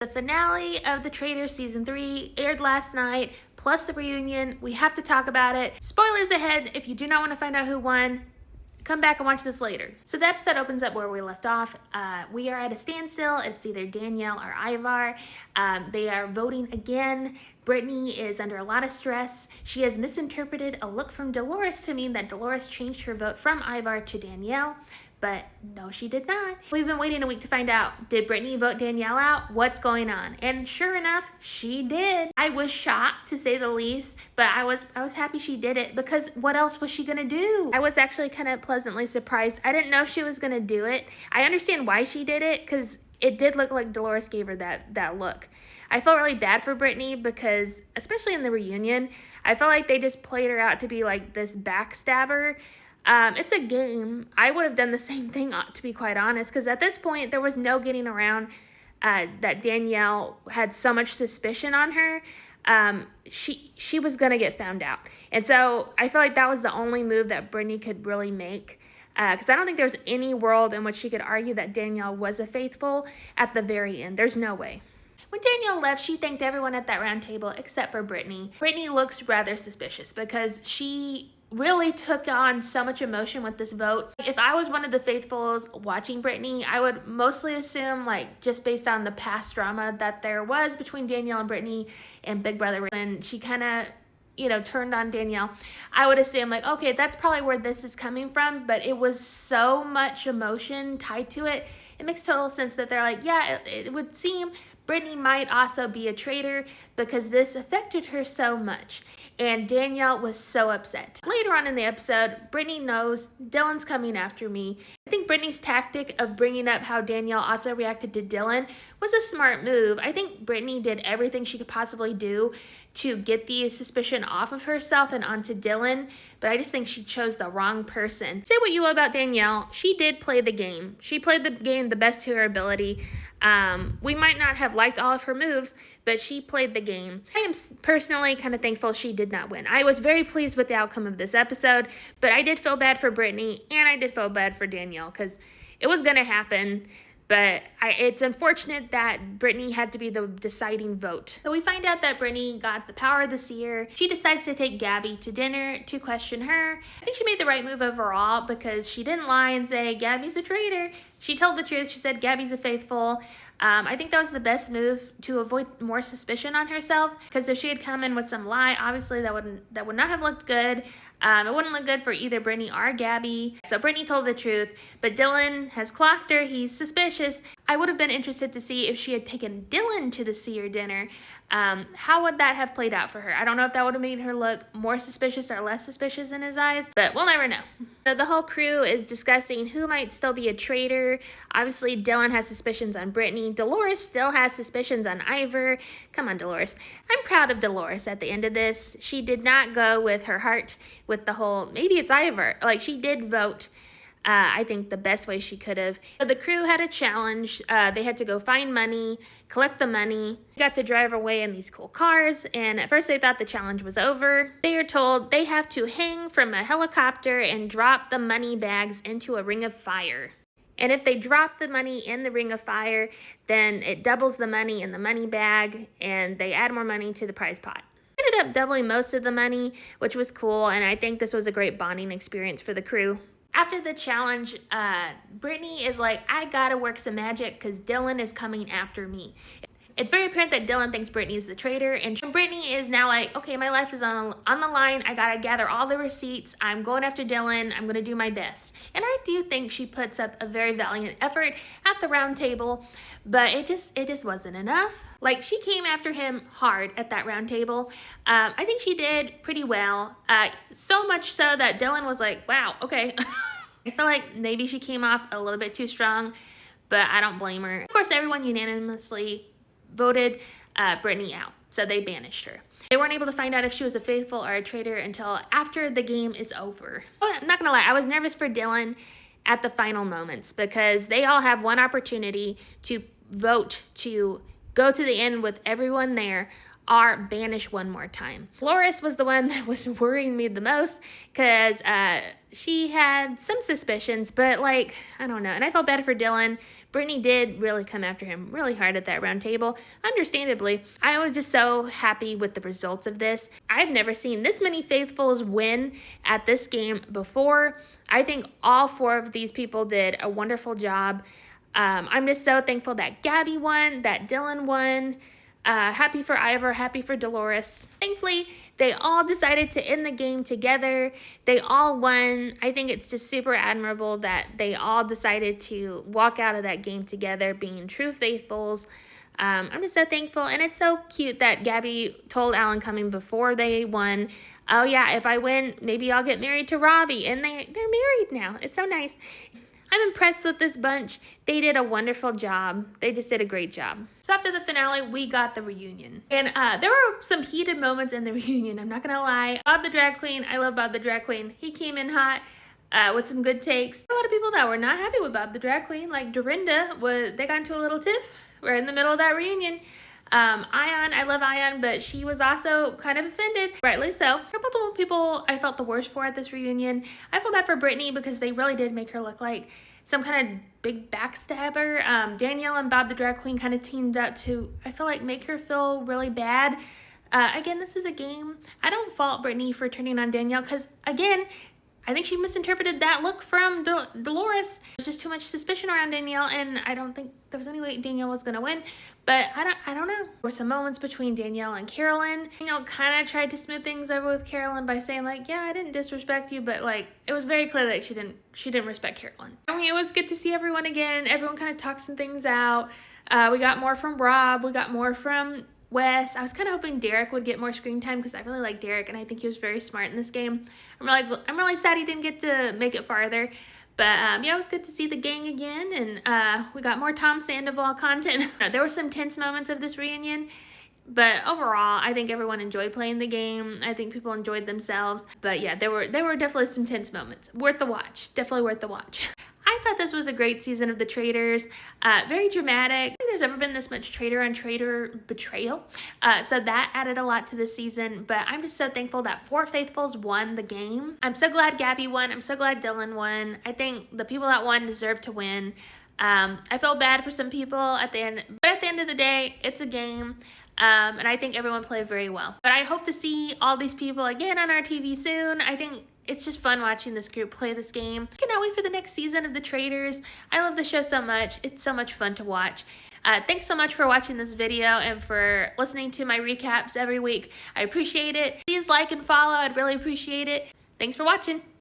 The finale of the Traitors season 3 aired last night, plus the reunion. We have to talk about it. Spoilers ahead. If you do not want to find out who won, come back and watch this later. So the episode opens up where we left off. We are at a standstill. It's either Danielle or Ivar. They are voting again. Brittany is under a lot of stress. She has misinterpreted a look from Dolores to mean that Dolores changed her vote from Ivar to Danielle. But no, she did not. We've been waiting a week to find out. Did Brittany vote Danielle out? What's going on? And sure enough, she did. I was shocked, to say the least, but I was happy she did it, because what else was she gonna do? I was actually kind of pleasantly surprised. I didn't know she was gonna do it. I understand why she did it, because it did look like Dolores gave her that look. I felt really bad for Brittany because, especially in the reunion, I felt like they just played her out to be like this backstabber. It's a game. I would have done the same thing, to be quite honest, because at this point, there was no getting around that Danielle had so much suspicion on her. She was going to get found out. And so I feel like that was the only move that Brittany could really make, because I don't think there's any world in which she could argue that Danielle was a faithful at the very end. There's no way. When Danielle left, she thanked everyone at that round table except for Brittany. Brittany looks rather suspicious because she really took on so much emotion with this vote. If I was one of the faithfuls watching Brittany, I would mostly assume, like, just based on the past drama that there was between Danielle and Brittany and Big Brother, when she kind of, turned on Danielle, I would assume, like, okay, that's probably where this is coming from, but it was so much emotion tied to it. It makes total sense that they're like, yeah, it would seem Brittany might also be a traitor because this affected her so much. And Danielle was so upset. Later on in the episode, Brittany knows Dylan's coming after me. I think Brittany's tactic of bringing up how Danielle also reacted to Dylan was a smart move. I think Brittany did everything she could possibly do to get the suspicion off of herself and onto Dylan, but I just think she chose the wrong person. Say what you will about Danielle, she did play the game. She played the game the best to her ability. We might not have liked all of her moves, but she played the game. I am personally kind of thankful she did not win. I was very pleased with the outcome of this episode, but I did feel bad for Brittany, and I did feel bad for Danielle, because it was going to happen. But it's unfortunate that Brittany had to be the deciding vote. So we find out that Brittany got the power of the seer. She decides to take Gabby to dinner to question her. I think she made the right move overall, because she didn't lie and say Gabby's a traitor. She told the truth. She said Gabby's a faithful. I think that was the best move to avoid more suspicion on herself, because if she had come in with some lie, obviously that would not have looked good. It wouldn't look good for either Brittany or Gabby. So Brittany told the truth, but Dylan has clocked her. He's suspicious. I would have been interested to see if she had taken Dylan to the seer dinner. How would that have played out for her? I don't know if that would have made her look more suspicious or less suspicious in his eyes, but we'll never know. So the whole crew is discussing who might still be a traitor. Obviously, Dylan has suspicions on Brittany. Dolores still has suspicions on Ivar. Come on, Dolores. I'm proud of Dolores at the end of this. She did not go with her heart with the whole, maybe it's Ivar. Like, she did vote, I think, the best way she could have. So the crew had a challenge. They had to go find money, collect the money. They got to drive away in these cool cars, and at first they thought the challenge was over. They are told they have to hang from a helicopter and drop the money bags into a ring of fire. And if they drop the money in the ring of fire, then it doubles the money in the money bag, and they add more money to the prize pot. Ended up doubling most of the money, which was cool, and I think this was a great bonding experience for the crew. After the challenge, Brittany is like, I gotta work some magic because Dylan is coming after me. It's very apparent that Dylan thinks Brittany is the traitor, and Brittany is now like, okay, my life is on the line. I gotta gather all the receipts. I'm going after Dylan. I'm gonna do my best. And I do think she puts up a very valiant effort at the round table, but it just wasn't enough. Like, she came after him hard at that round table. I think she did pretty well. So much so that Dylan was like, wow, okay. I feel like maybe she came off a little bit too strong, but I don't blame her. Of course, everyone unanimously voted Brittany out, so they banished her. They weren't able to find out if she was a faithful or a traitor until after the game is over. Oh, I'm not gonna lie, I was nervous for Dylan at the final moments, because they all have one opportunity to vote to go to the end with everyone there are banished one more time. Dolores was the one that was worrying me the most because she had some suspicions, but like, I don't know. And I felt bad for Dylan. Brittany did really come after him really hard at that round table, understandably. I was just so happy with the results of this. I've never seen this many faithfuls win at this game before. I think all 4 of these people did a wonderful job. I'm just so thankful that Gabby won, that Dylan won. Happy for Ivor, happy for Dolores. Thankfully, they all decided to end the game together. They all won. I think it's just super admirable that they all decided to walk out of that game together, being true faithfuls. I'm just so thankful, and it's so cute that Gabby told Alan Cumming before they won, oh yeah, if I win, maybe I'll get married to Robbie, and they're married now. It's so nice. I'm impressed with this bunch. They did a wonderful job. They just did a great job. So after the finale, we got the reunion. And there were some heated moments in the reunion, I'm not gonna lie. Bob the Drag Queen, I love Bob the Drag Queen. He came in hot with some good takes. A lot of people that were not happy with Bob the Drag Queen, like Dorinda, they got into a little tiff right in the middle of that reunion. Ion, I love Ion, but she was also kind of offended, rightly so. A couple of people I felt the worst for at this reunion. I feel bad for Brittany because they really did make her look like some kind of big backstabber. Danielle and Bob the Drag Queen kind of teamed up to, I feel like, make her feel really bad. Again, this is a game. I don't fault Brittany for turning on Danielle because, again, I think she misinterpreted that look from Dolores. There's just too much suspicion around Danielle, and I don't think there was any way Danielle was gonna win. But I don't know. There were some moments between Danielle and Carolyn. Danielle kind of tried to smooth things over with Carolyn by saying like, yeah, I didn't disrespect you, but like it was very clear that she didn't respect Carolyn. I mean, it was good to see everyone again. Everyone kind of talked some things out. We got more from Rob. We got more from Wes. I was kind of hoping Derek would get more screen time because I really like Derek and I think he was very smart in this game. I'm really sad he didn't get to make it farther. But yeah, it was good to see the gang again, and we got more Tom Sandoval content. There were some tense moments of this reunion, but overall, I think everyone enjoyed playing the game. I think people enjoyed themselves. But yeah, there were definitely some tense moments. Worth the watch. Definitely worth the watch. I thought this was a great season of the Traitors. Very dramatic. I don't think there's ever been this much traitor on traitor betrayal. So that added a lot to the season. But I'm just so thankful that 4 faithfuls won the game. I'm so glad Gabby won. I'm so glad Dylan won. I think the people that won deserve to win. I felt bad for some people at the end. But at the end of the day, it's a game. And I think everyone played very well. But I hope to see all these people again on our TV soon. I think it's just fun watching this group play this game. I cannot wait for the next season of the Traitors. I love the show so much. It's so much fun to watch. Thanks so much for watching this video and for listening to my recaps every week. I appreciate it. Please like and follow. I'd really appreciate it. Thanks for watching.